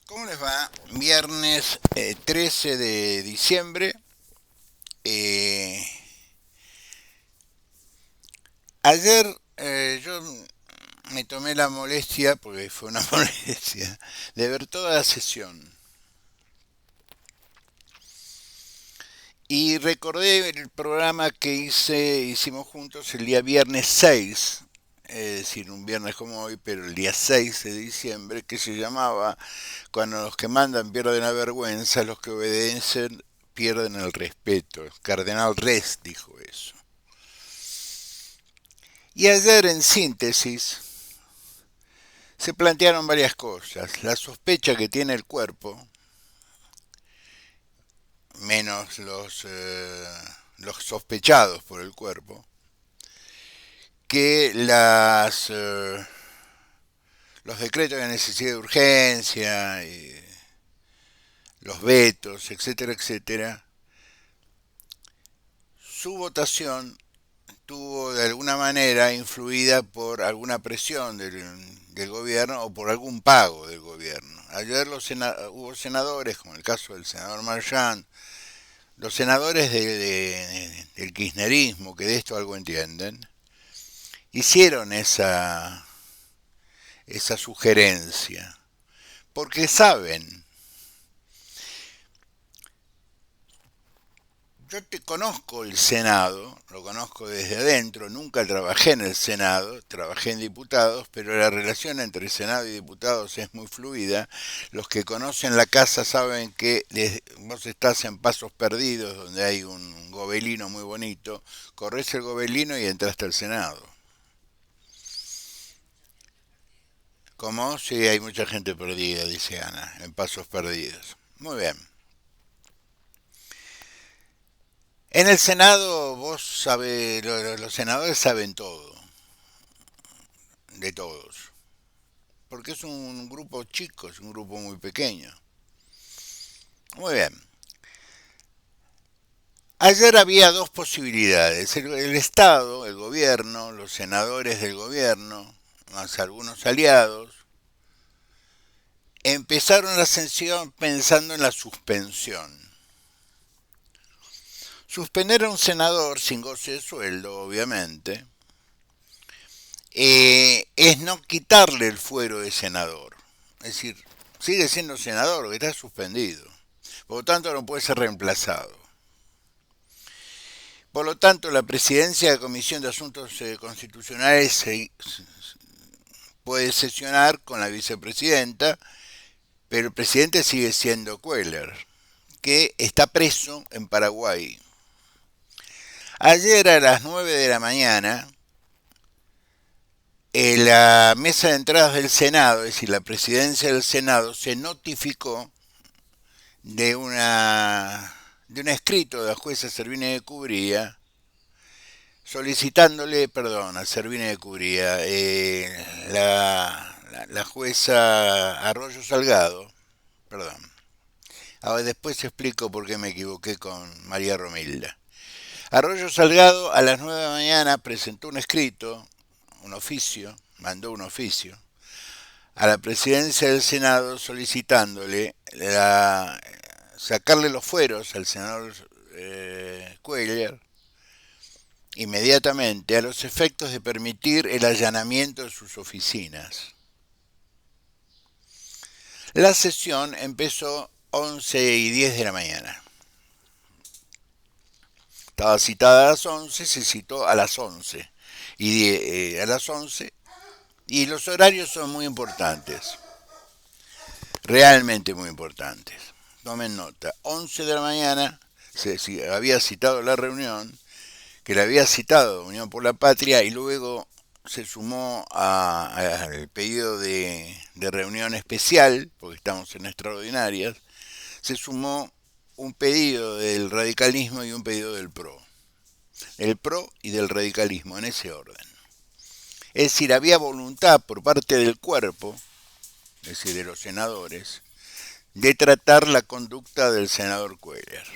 ¿Cómo les va? Viernes 13 de diciembre. Eh, Ayer yo me tomé la molestia, porque fue una molestia, de ver toda la sesión. Y recordé el programa que hicimos juntos el día viernes 6, es decir, un viernes como hoy, pero el día 6 de diciembre, que se llamaba Cuando los que mandan pierden la vergüenza, los que obedecen pierden el respeto. Cardenal Res dijo eso. Y ayer, en síntesis, se plantearon varias cosas. La sospecha que tiene el cuerpo, menos los sospechados por el cuerpo, que los decretos de necesidad de urgencia, y los vetos, etcétera, etcétera, su votación tuvo de alguna manera influida por alguna presión del gobierno o por algún pago del gobierno. Ayer hubo senadores, como el caso del senador Marchand, los senadores del kirchnerismo, que de esto algo entienden, hicieron esa sugerencia, porque saben. Yo te conozco el Senado, lo conozco desde adentro, nunca trabajé en el Senado, trabajé en diputados, pero la relación entre Senado y diputados es muy fluida. Los que conocen la casa saben que vos estás en Pasos Perdidos, donde hay un gobelino muy bonito, corres el gobelino y entraste al Senado. ¿Cómo? Sí, hay mucha gente perdida, dice Ana, en Pasos Perdidos. Muy bien. En el Senado vos sabés, los senadores saben todo, de todos, porque es un grupo chico, es un grupo muy pequeño. Muy bien. Ayer había dos posibilidades. El Estado, el gobierno, los senadores del gobierno, más algunos aliados, empezaron la sesión pensando en la suspensión. Suspender a un senador sin goce de sueldo, obviamente, es no quitarle el fuero de senador. Es decir, sigue siendo senador, que está suspendido. Por lo tanto, no puede ser reemplazado. Por lo tanto, la presidencia de la Comisión de Asuntos Constitucionales puede sesionar con la vicepresidenta, pero el presidente sigue siendo Cuellar, que está preso en Paraguay. Ayer a las 9 de la mañana, la mesa de entradas del Senado, es decir, la presidencia del Senado, se notificó de de un escrito de la jueza Servine de Cubría solicitándole perdón a Servine de Cubría, la jueza Arroyo Salgado, perdón. Ahora después explico por qué me equivoqué con María Romilda. Arroyo Salgado a las 9 de la mañana presentó un escrito, un oficio, mandó un oficio a la presidencia del Senado solicitándole sacarle los fueros al senador Cuellar inmediatamente a los efectos de permitir el allanamiento de sus oficinas. La sesión empezó 11:10 de la mañana. Estaba citada a las 11, se citó a las 11. A las 11, y los horarios son muy importantes, realmente muy importantes. Tomen nota, 11 de la mañana se había citado la reunión, que la había citado Unión por la Patria, y luego se sumó al pedido de reunión especial, porque estamos en extraordinarias, se sumó un pedido del radicalismo y un pedido del PRO. Del PRO y del radicalismo, en ese orden. Es decir, había voluntad por parte del cuerpo, es decir, de los senadores, de tratar la conducta del senador Cuellar.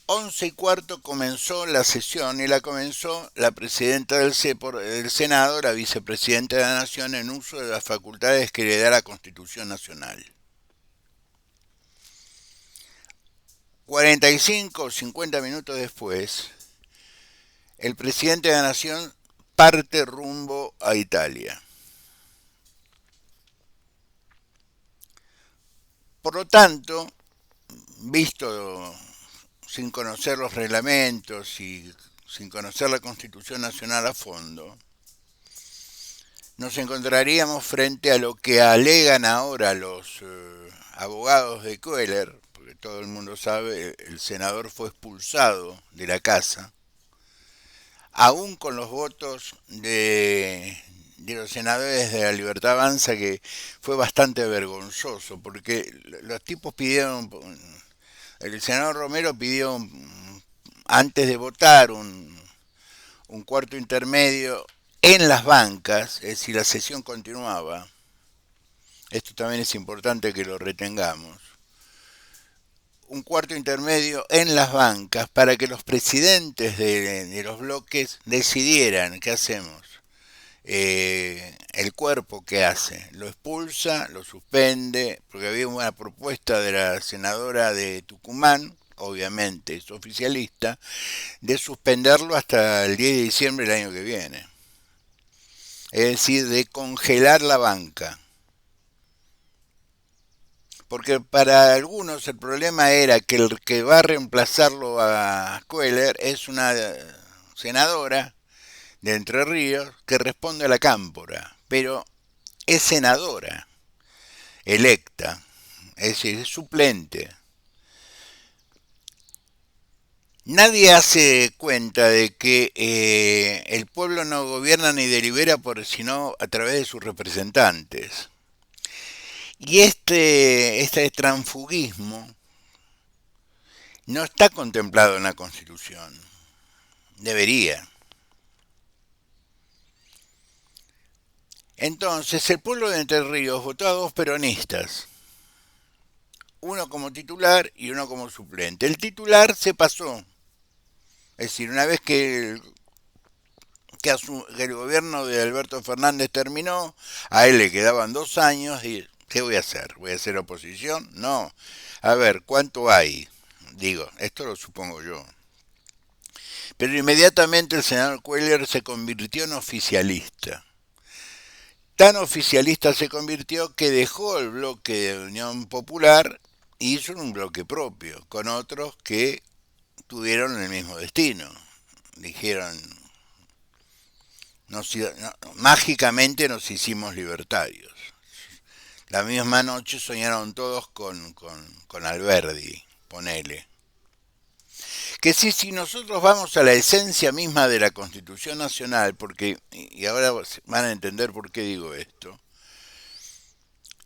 11:15 comenzó la sesión y la comenzó la presidenta del Senado, la vicepresidenta de la Nación, en uso de las facultades que le da la Constitución Nacional. 45 o 50 minutos después, el presidente de la Nación parte rumbo a Italia. Por lo tanto, visto sin conocer los reglamentos y sin conocer la Constitución Nacional a fondo, nos encontraríamos frente a lo que alegan ahora los abogados de Köhler, porque todo el mundo sabe, el senador fue expulsado de la casa, aún con los votos de los senadores de la Libertad Avanza, que fue bastante vergonzoso, porque los tipos pidieron, el senador Romero pidió, antes de votar, un cuarto intermedio en las bancas, es decir, la sesión continuaba. Esto también es importante que lo retengamos. Un cuarto intermedio en las bancas para que los presidentes de los bloques decidieran qué hacemos. El cuerpo qué hace, lo expulsa, lo suspende, porque había una propuesta de la senadora de Tucumán, obviamente es oficialista, de suspenderlo hasta el 10 de diciembre del año que viene. Es decir, de congelar la banca. Porque para algunos el problema era que el que va a reemplazarlo a Köhler es una senadora de Entre Ríos que responde a la Cámpora, pero es senadora electa, es decir, es suplente. Nadie hace cuenta de que el pueblo no gobierna ni delibera sino a través de sus representantes. Y este transfugismo no está contemplado en la Constitución. Debería. Entonces, el pueblo de Entre Ríos votó a dos peronistas, uno como titular y uno como suplente. El titular se pasó. Es decir, una vez que el gobierno de Alberto Fernández terminó, a él le quedaban 2 años y ¿qué voy a hacer? ¿Voy a hacer oposición? No. A ver, ¿cuánto hay? Digo, esto lo supongo yo. Pero inmediatamente el senador Köhler se convirtió en oficialista. Tan oficialista se convirtió que dejó el bloque de Unión Popular y hizo un bloque propio, con otros que tuvieron el mismo destino. Dijeron, mágicamente nos hicimos libertarios. La misma noche soñaron todos con Alberdi, ponele. Que si nosotros vamos a la esencia misma de la Constitución Nacional, porque, y ahora van a entender por qué digo esto,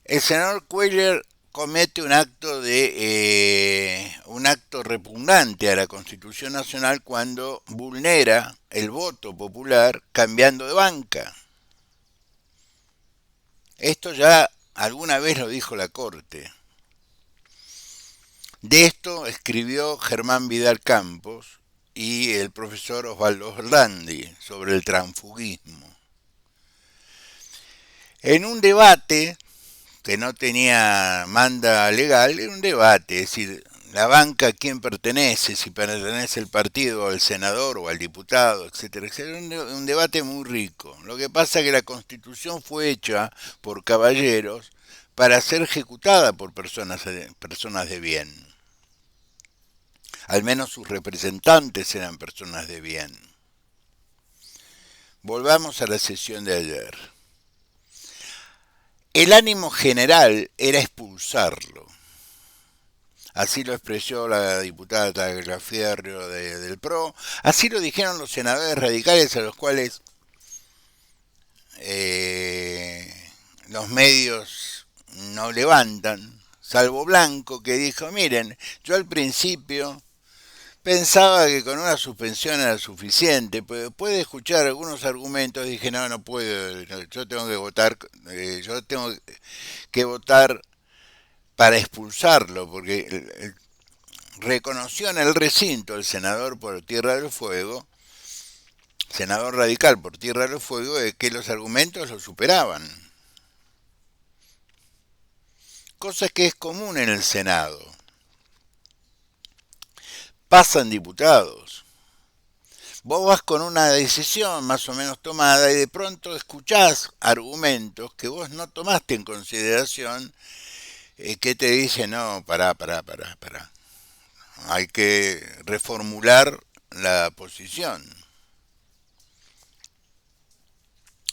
el senador Köhler comete un acto repugnante a la Constitución Nacional cuando vulnera el voto popular cambiando de banca. Esto ya alguna vez lo dijo la Corte. De esto escribió Germán Vidal Campos y el profesor Osvaldo Orlandi sobre el transfugismo. En un debate que no tenía manda legal, era un debate, es decir, la banca a quién pertenece, si pertenece el partido al senador o al diputado, etcétera, etcétera. Un debate muy rico. Lo que pasa es que la Constitución fue hecha por caballeros para ser ejecutada por personas de bien. Al menos sus representantes eran personas de bien. Volvamos a la sesión de ayer. El ánimo general era expulsarlo. Así lo expresó la diputada Tagliaferro del PRO. Así lo dijeron los senadores radicales a los cuales los medios no levantan, salvo Blanco, que dijo, miren, yo al principio pensaba que con una suspensión era suficiente, pero después de escuchar algunos argumentos dije, no puedo, yo tengo que votar para expulsarlo, porque reconoció en el recinto el senador por Tierra del Fuego, senador radical por Tierra del Fuego, de que los argumentos lo superaban. Cosa que es común en el Senado. Pasan diputados. Vos vas con una decisión más o menos tomada y de pronto escuchás argumentos que vos no tomaste en consideración, que te dicen, no, pará. Hay que reformular la posición.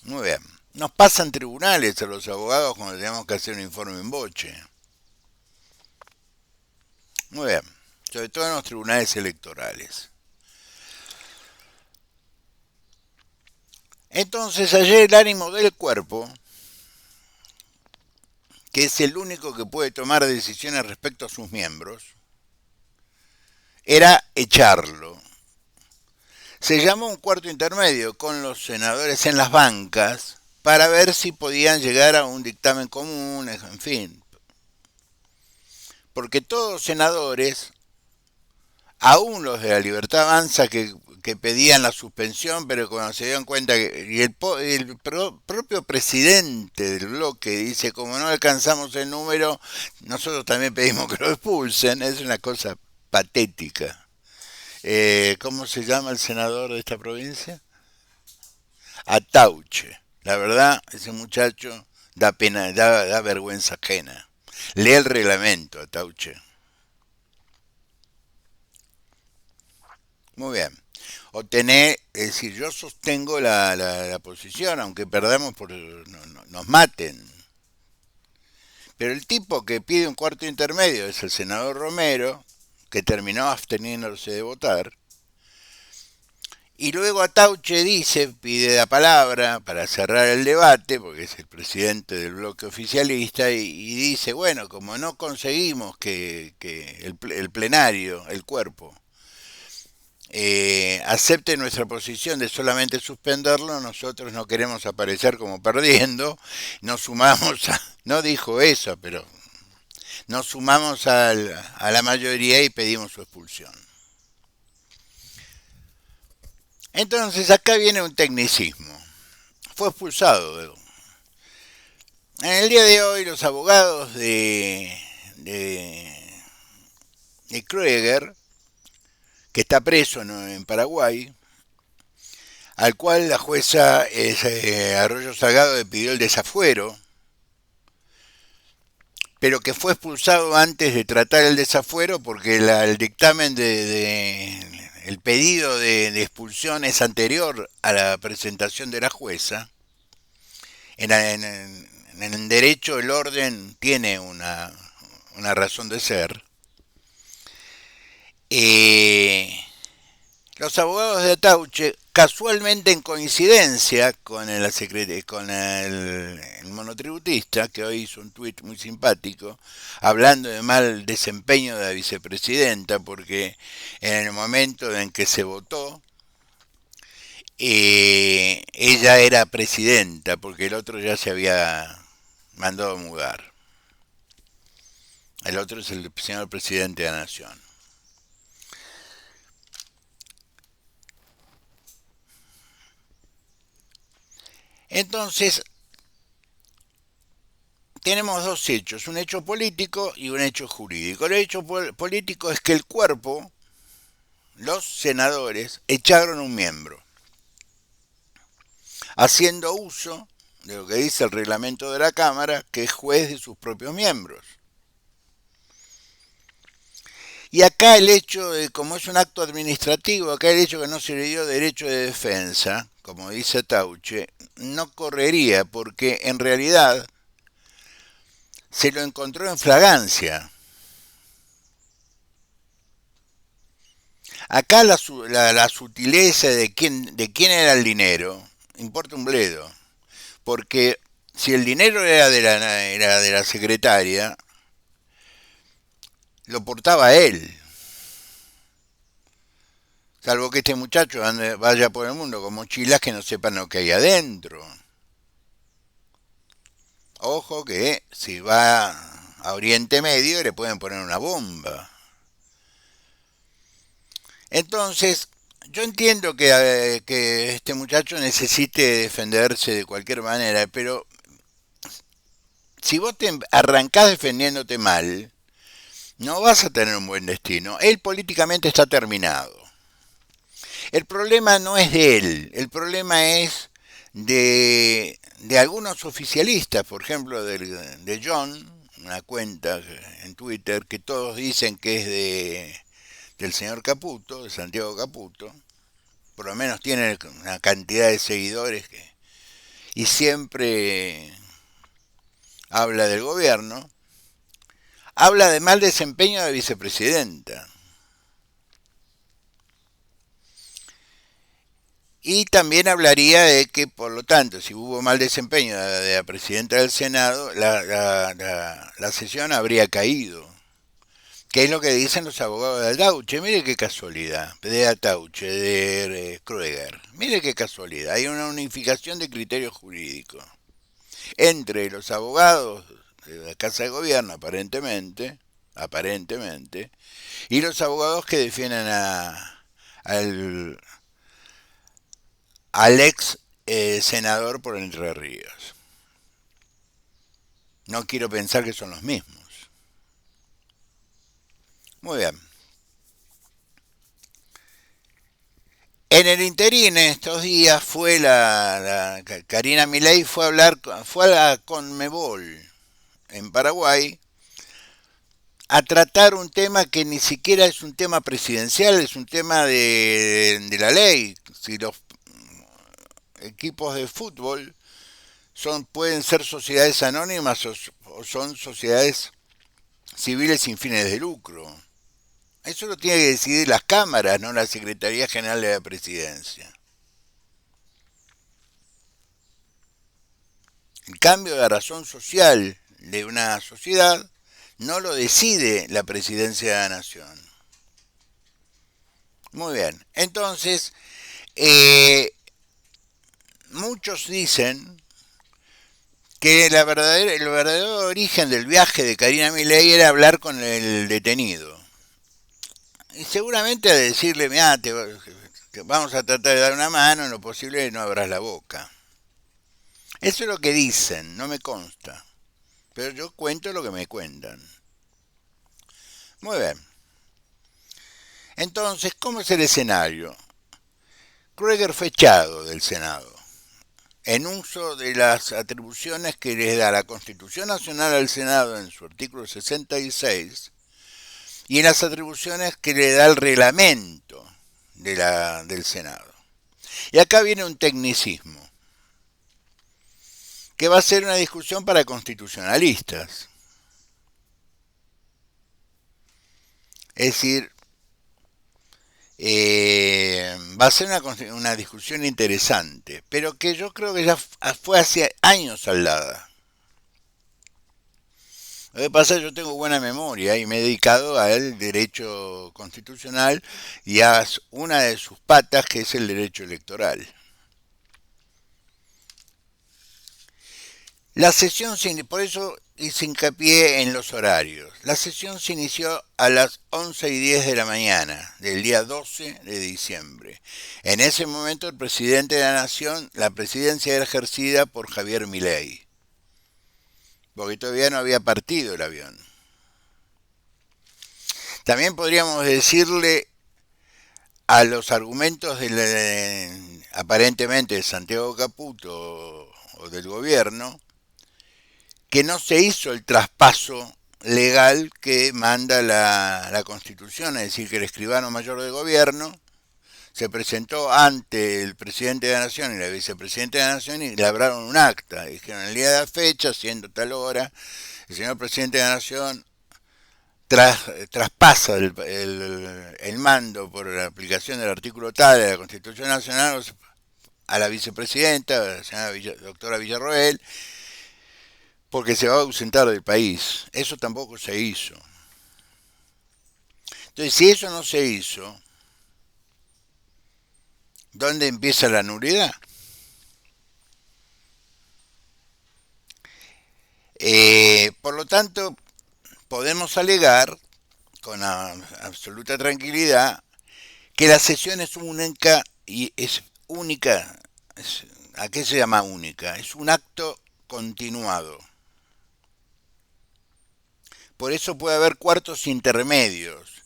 Muy bien. Nos pasan tribunales a los abogados cuando tenemos que hacer un informe en boche. Muy bien. Sobre todo en los tribunales electorales. Entonces ayer el ánimo del cuerpo, que es el único que puede tomar decisiones respecto a sus miembros, era echarlo. Se llamó un cuarto intermedio con los senadores en las bancas para ver si podían llegar a un dictamen común, en fin. Porque todos los senadores, aún los de la Libertad Avanza que pedían la suspensión, pero cuando se dieron cuenta que y propio presidente del bloque dice, como no alcanzamos el número, nosotros también pedimos que lo expulsen, es una cosa patética. ¿Cómo se llama el senador de esta provincia? Atauche. La verdad, ese muchacho da pena, da vergüenza ajena. Lee el reglamento, Atauche. Muy bien. Es decir, yo sostengo la posición, aunque perdamos nos maten. Pero el tipo que pide un cuarto intermedio es el senador Romero, que terminó absteniéndose de votar. Y luego Atauche pide la palabra para cerrar el debate, porque es el presidente del bloque oficialista, y dice, bueno, como no conseguimos que el plenario, el cuerpo, acepte nuestra posición de solamente suspenderlo, nosotros no queremos aparecer como perdiendo, nos sumamos no dijo eso, pero nos sumamos a la mayoría y pedimos su expulsión. Entonces acá viene un tecnicismo. Fue expulsado. En el día de hoy los abogados de Krieger, que está preso en Paraguay, al cual la jueza Arroyo Salgado le pidió el desafuero, pero que fue expulsado antes de tratar el desafuero porque el dictamen el pedido de expulsión es anterior a la presentación de la jueza. En el derecho el orden tiene una razón de ser. Los abogados de Atauche, casualmente en coincidencia con el monotributista, que hoy hizo un tuit muy simpático, hablando de mal desempeño de la vicepresidenta, porque en el momento en que se votó, ella era presidenta, porque el otro ya se había mandado a mudar. El otro es el señor presidente de la Nación. Entonces, tenemos dos hechos, un hecho político y un hecho jurídico. El hecho político es que el cuerpo, los senadores, echaron un miembro, haciendo uso de lo que dice el reglamento de la Cámara, que es juez de sus propios miembros. Y acá el hecho, como es un acto administrativo, acá el hecho que no se le dio derecho de defensa, como dice Tauche, no correría, porque en realidad se lo encontró en flagrancia. Acá la sutileza de quién era el dinero importa un bledo, porque si el dinero era de la secretaria, lo portaba él. Salvo que este muchacho vaya por el mundo con mochilas que no sepan lo que hay adentro. Ojo que si va a Oriente Medio le pueden poner una bomba. Entonces, yo entiendo que este muchacho necesite defenderse de cualquier manera, pero si vos te arrancás defendiéndote mal, no vas a tener un buen destino. Él políticamente está terminado. El problema no es de él, el problema es de algunos oficialistas, por ejemplo, de John, una cuenta en Twitter que todos dicen que es del señor Caputo, de Santiago Caputo. Por lo menos tiene una cantidad de seguidores y siempre habla del gobierno. Habla de mal desempeño de vicepresidenta. Y también hablaría de que, por lo tanto, si hubo mal desempeño de la presidenta del Senado, la sesión habría caído. ¿Qué es lo que dicen los abogados de Atauche? Mire qué casualidad, de Atauche, de Krueger. Mire qué casualidad, hay una unificación de criterios jurídicos entre los abogados de la Casa de Gobierno, aparentemente, y los abogados que defienden al, al ex senador por Entre Ríos. No quiero pensar que son los mismos. Muy bien. En el interín, en estos días, fue Karina Milei fue a hablar, fue a la Conmebol en Paraguay a tratar un tema que ni siquiera es un tema presidencial, es un tema de la ley. Si los equipos de fútbol pueden ser sociedades anónimas o son sociedades civiles sin fines de lucro. Eso lo tiene que decidir las cámaras, no la Secretaría General de la Presidencia. El cambio de razón social de una sociedad no lo decide la Presidencia de la Nación. Muy bien. Entonces, eh, muchos dicen que el verdadero origen del viaje de Karina Milei era hablar con el detenido. Y seguramente a decirle, mira, vamos a tratar de dar una mano, en lo posible no abras la boca. Eso es lo que dicen, no me consta. Pero yo cuento lo que me cuentan. Muy bien. Entonces, ¿cómo es el escenario? Krueger fue echado del Senado en uso de las atribuciones que le da la Constitución Nacional al Senado en su artículo 66 y en las atribuciones que le da el reglamento del Senado. Y acá viene un tecnicismo, que va a ser una discusión para constitucionalistas. Es decir, va a ser una discusión interesante, pero que yo creo que ya fue hace años saldada. Lo que pasa es que yo tengo buena memoria y me he dedicado al derecho constitucional y a una de sus patas que es el derecho electoral. La sesión, por eso hice hincapié en los horarios. La sesión se inició a las 11:10 de la mañana del día 12 de diciembre. En ese momento el presidente de la Nación, la presidencia era ejercida por Javier Milei, porque todavía no había partido el avión. También podríamos decirle a los argumentos aparentemente de Santiago Caputo o del gobierno, que no se hizo el traspaso legal que manda la Constitución, es decir, que el escribano mayor del gobierno se presentó ante el presidente de la Nación y la vicepresidenta de la Nación y labraron un acta. Dijeron el día de la fecha, siendo tal hora, el señor presidente de la Nación traspasa el mando por la aplicación del artículo tal de la Constitución Nacional a la vicepresidenta, la señora doctora Villarroel, porque se va a ausentar del país. Eso tampoco se hizo. Entonces, si eso no se hizo, ¿dónde empieza la nulidad? Por lo tanto, podemos alegar con absoluta tranquilidad que la sesión es única y es única. ¿A qué se llama única? Es un acto continuado. Por eso puede haber cuartos intermedios,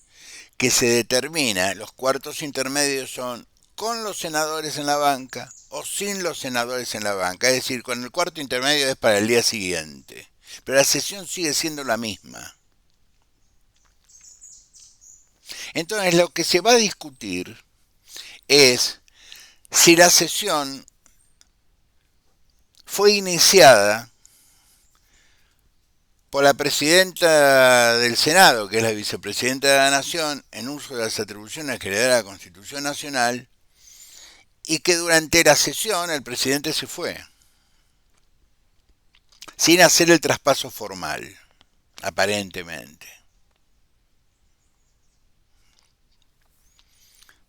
que se determina, los cuartos intermedios son con los senadores en la banca o sin los senadores en la banca, es decir, con el cuarto intermedio es para el día siguiente, pero la sesión sigue siendo la misma. Entonces lo que se va a discutir es si la sesión fue iniciada por la presidenta del Senado, que es la vicepresidenta de la Nación, en uso de las atribuciones que le da la Constitución Nacional, y que durante la sesión el presidente se fue, sin hacer el traspaso formal, aparentemente.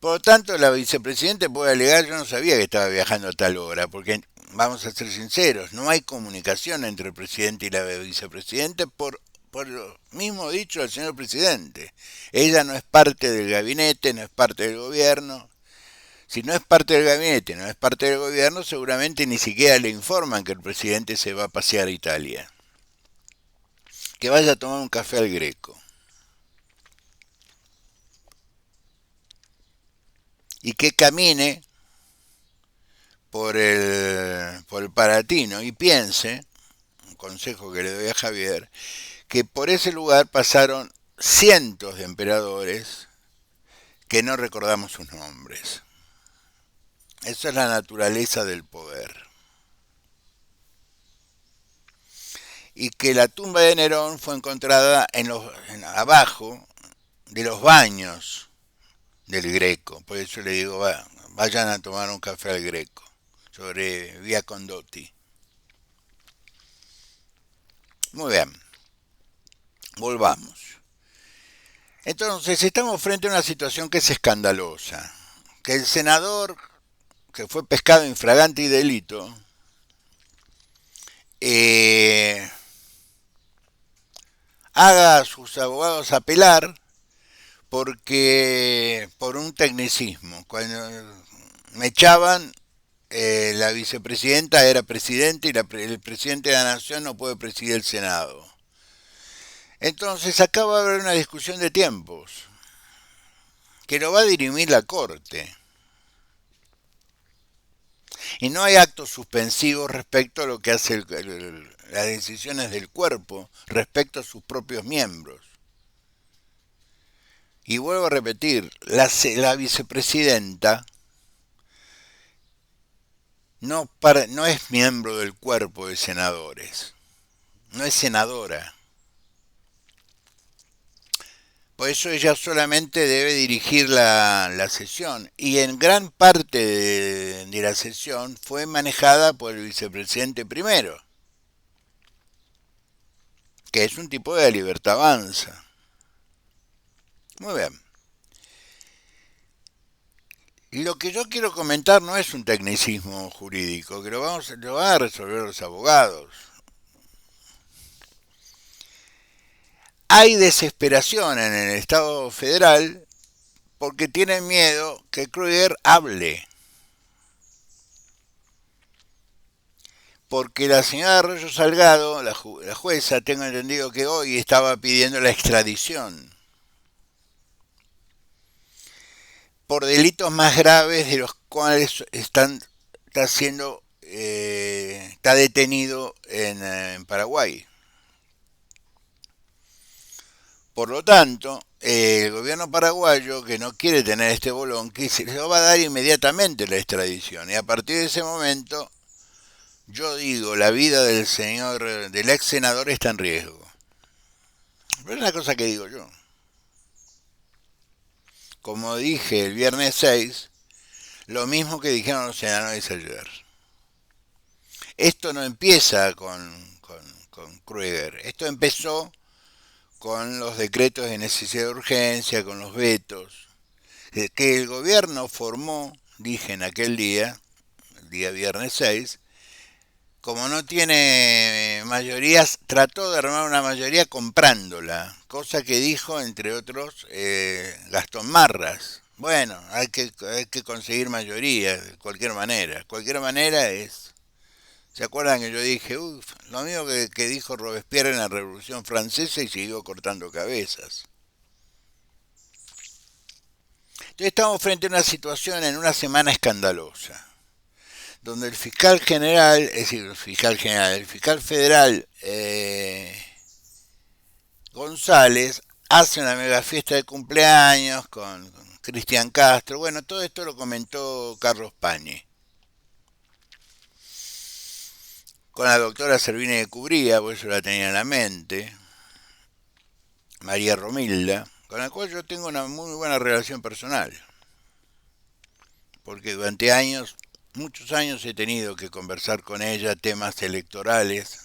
Por lo tanto, la vicepresidenta puede alegar, yo no sabía que estaba viajando a tal hora, porque vamos a ser sinceros, no hay comunicación entre el presidente y la vicepresidenta por lo mismo dicho del señor presidente. Ella no es parte del gabinete, no es parte del gobierno. Si no es parte del gabinete, no es parte del gobierno, seguramente ni siquiera le informan que el presidente se va a pasear a Italia. Que vaya a tomar un café al Greco. Y que camine por el Palatino y piense, un consejo que le doy a Javier, que por ese lugar pasaron cientos de emperadores que no recordamos sus nombres. Esa es la naturaleza del poder. Y que la tumba de Nerón fue encontrada abajo de los baños del Greco. Por eso le digo, vayan a tomar un café al Greco, sobre Vía Condotti. Muy bien, volvamos. Entonces, estamos frente a una situación que es escandalosa. Que el senador, que fue pescado infragante y delito, haga a sus abogados apelar por un tecnicismo. Cuando me echaban, la vicepresidenta era presidente y el presidente de la nación no puede presidir el Senado. Entonces acá va a haber una discusión de tiempos que lo va a dirimir la Corte. Y no hay actos suspensivos respecto a lo que hace las decisiones del cuerpo respecto a sus propios miembros. Y vuelvo a repetir, la vicepresidenta no es miembro del cuerpo de senadores, no es senadora. Por eso ella solamente debe dirigir la sesión. Y en gran parte de la sesión fue manejada por el vicepresidente primero, que es un tipo de libertad avanza. Muy bien. Y lo que yo quiero comentar no es un tecnicismo jurídico, que lo van a resolver los abogados. Hay desesperación en el Estado federal porque tienen miedo que Krueger hable. Porque la señora Arroyo Salgado, la jueza, tengo entendido que hoy estaba pidiendo la extradición por delitos más graves de los cuales está detenido en Paraguay. Por lo tanto, el gobierno paraguayo, que no quiere tener este bolonqui, se le va a dar inmediatamente la extradición. Y a partir de ese momento, yo digo, la vida del ex senador está en riesgo. Pero es una cosa que digo yo. Como dije el viernes 6, lo mismo que dijeron los senadores ayer. Esto no empieza con Krueger. Esto empezó con los decretos de necesidad de urgencia, con los vetos, que el gobierno formó, dije en aquel día, el día viernes 6, como no tiene mayorías, trató de armar una mayoría comprándola, cosa que dijo, entre otros, Gastón Marras, Bueno, hay que conseguir mayoría, de cualquier manera. Cualquier manera es... ¿Se acuerdan que yo dije, uff, lo mismo que dijo Robespierre en la Revolución Francesa y siguió cortando cabezas? Entonces estamos frente a una situación en una semana escandalosa, donde el fiscal general, es decir, el fiscal federal González hace una mega fiesta de cumpleaños con Cristian Castro. Bueno, todo esto lo comentó Carlos Pañi. Con la doctora Servini de Cubría, por eso la tenía en la mente, María Romilda, con la cual yo tengo una muy buena relación personal, porque durante años, muchos años he tenido que conversar con ella temas electorales,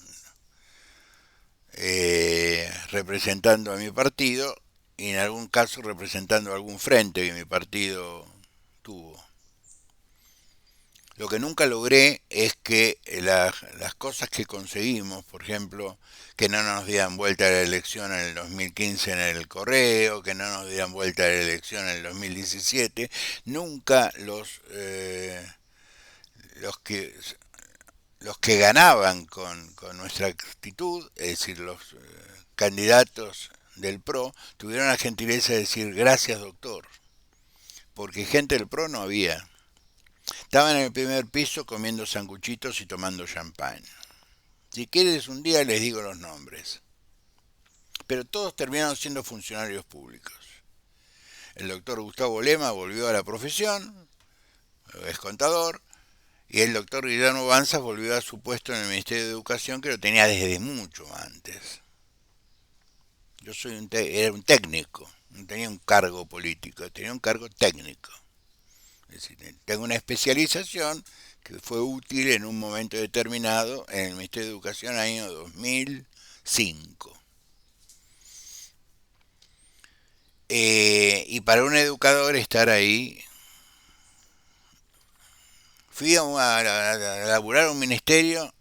representando a mi partido y en algún caso representando algún frente que mi partido tuvo. Lo que nunca logré es que las cosas que conseguimos, por ejemplo, que no nos dieran vuelta a la elección en el 2015 en el correo, que no nos dieran vuelta a la elección en el 2017, nunca los que los que ganaban con nuestra actitud, es decir, los candidatos del PRO, tuvieron la gentileza de decir gracias doctor, porque gente del PRO no había. Estaban en el primer piso comiendo sanguchitos y tomando champán. Si quieres un día les digo los nombres. Pero todos terminaron siendo funcionarios públicos. El doctor Gustavo Lema volvió a la profesión, es contador, y el doctor Guillermo Banzas volvió a su puesto en el Ministerio de Educación que lo tenía desde mucho antes. Yo era un técnico, no tenía un cargo político, tenía un cargo técnico. Es decir, tengo una especialización que fue útil en un momento determinado en el Ministerio de Educación año 2005. Y para un educador estar ahí, fui a laburar a un ministerio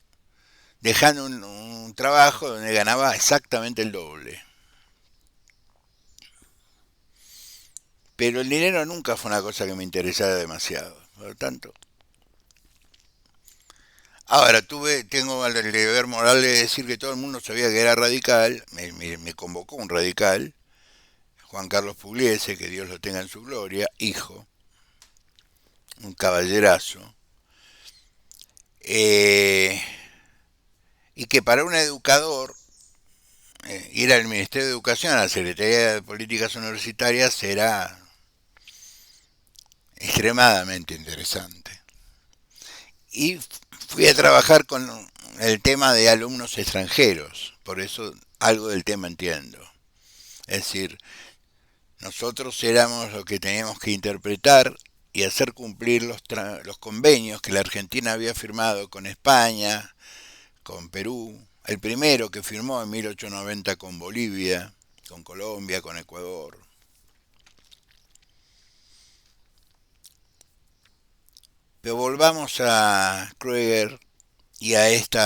dejando un trabajo donde ganaba exactamente el doble. Pero el dinero nunca fue una cosa que me interesara demasiado. Por lo tanto, ahora tengo el deber moral de decir que todo el mundo sabía que era radical, me convocó un radical, Juan Carlos Pugliese, que Dios lo tenga en su gloria, hijo, un caballerazo, eh, y que para un educador ir al Ministerio de Educación, a la Secretaría de Políticas Universitarias, era extremadamente interesante. Y fui a trabajar con el tema de alumnos extranjeros, por eso algo del tema entiendo. Es decir, nosotros éramos los que teníamos que interpretar y hacer cumplir los convenios que la Argentina había firmado con España, con Perú, el primero que firmó en 1890 con Bolivia, con Colombia, con Ecuador. Pero volvamos a Krueger y a este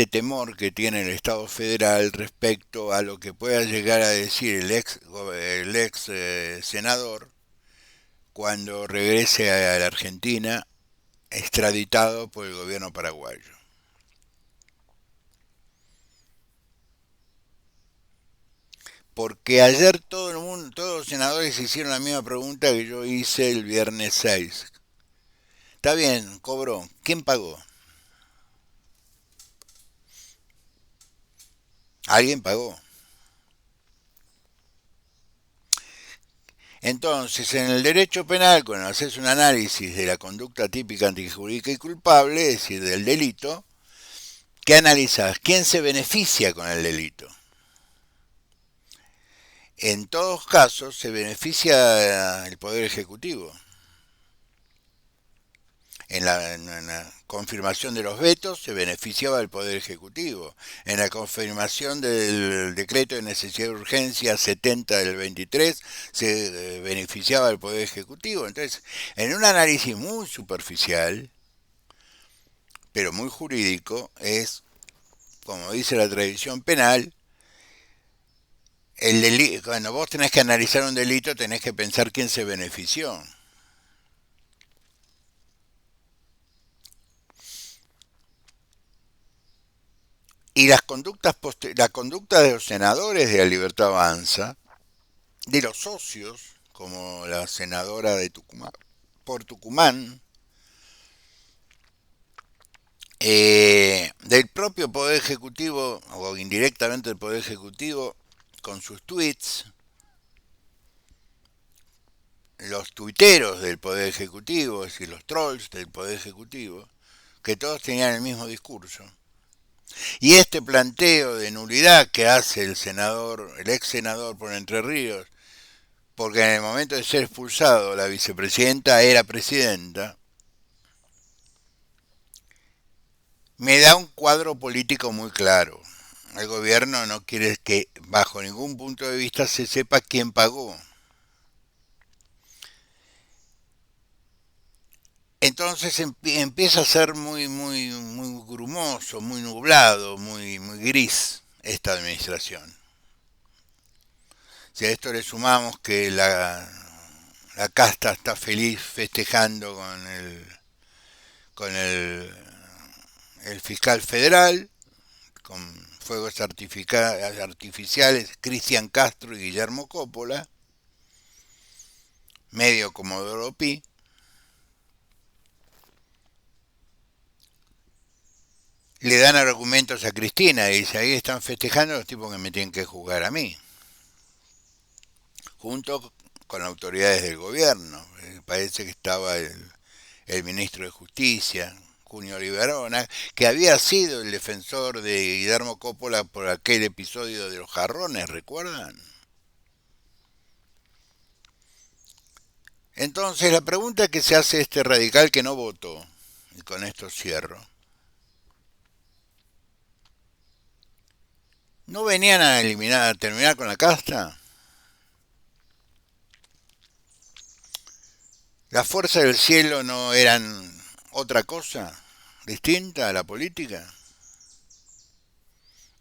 temor que tiene el Estado federal respecto a lo que pueda llegar a decir el ex senador cuando regrese a la Argentina extraditado por el gobierno paraguayo. Porque ayer todo el mundo, todos los senadores hicieron la misma pregunta que yo hice el viernes 6. Está bien, cobró. ¿Quién pagó? Alguien pagó. Entonces, en el derecho penal, cuando haces un análisis de la conducta típica antijurídica y culpable, es decir, del delito, ¿qué analizas? ¿Quién se beneficia con el delito? En todos casos se beneficia el Poder Ejecutivo. En la confirmación de los vetos se beneficiaba el Poder Ejecutivo. En la confirmación del decreto de necesidad de urgencia 70 del 23 se beneficiaba el Poder Ejecutivo. Entonces, en un análisis muy superficial, pero muy jurídico, es, como dice la tradición penal, cuando vos tenés que analizar un delito, tenés que pensar quién se benefició. Y la conducta de los senadores de la Libertad Avanza, de los socios, como la senadora de Tucumán, por Tucumán, del propio Poder Ejecutivo, o indirectamente del Poder Ejecutivo, con sus tweets, los tuiteros del Poder Ejecutivo, es decir, los trolls del Poder Ejecutivo, que todos tenían el mismo discurso. Y este planteo de nulidad que hace el senador, el ex senador por Entre Ríos, porque en el momento de ser expulsado la vicepresidenta era presidenta, me da un cuadro político muy claro. El gobierno no quiere que bajo ningún punto de vista se sepa quién pagó. Entonces empieza a ser muy grumoso, muy nublado, muy gris esta administración. Si a esto le sumamos que la casta está feliz festejando con el fiscal federal, con fuegos artificiales, Cristian Castro y Guillermo Coppola, medio Comodoro Pi, le dan argumentos a Cristina y dice, ahí están festejando los tipos que me tienen que juzgar a mí, junto con autoridades del gobierno. Parece que estaba el ministro de Justicia, Junio Liberona, que había sido el defensor de Guillermo Coppola por aquel episodio de los jarrones, ¿recuerdan? Entonces la pregunta que se hace este radical que no votó, y con esto cierro, ¿no venían a eliminar, a terminar con la casta? ¿Las fuerzas del cielo no eran otra cosa distinta a la política?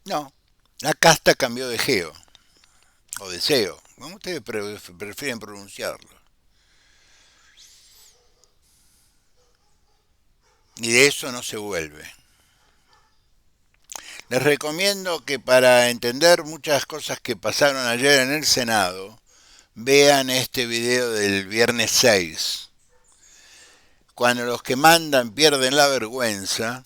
No, la casta cambió de geo, o de seo, como ustedes prefieren pronunciarlo. Y de eso no se vuelve. Les recomiendo que para entender muchas cosas que pasaron ayer en el Senado, vean este video del viernes 6. Cuando los que mandan pierden la vergüenza,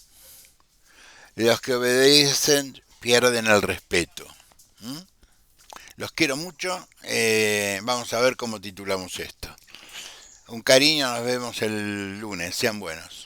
los que obedecen pierden el respeto. ¿Mm? Los quiero mucho. Vamos a ver cómo titulamos esto. Un cariño, nos vemos el lunes. Sean buenos.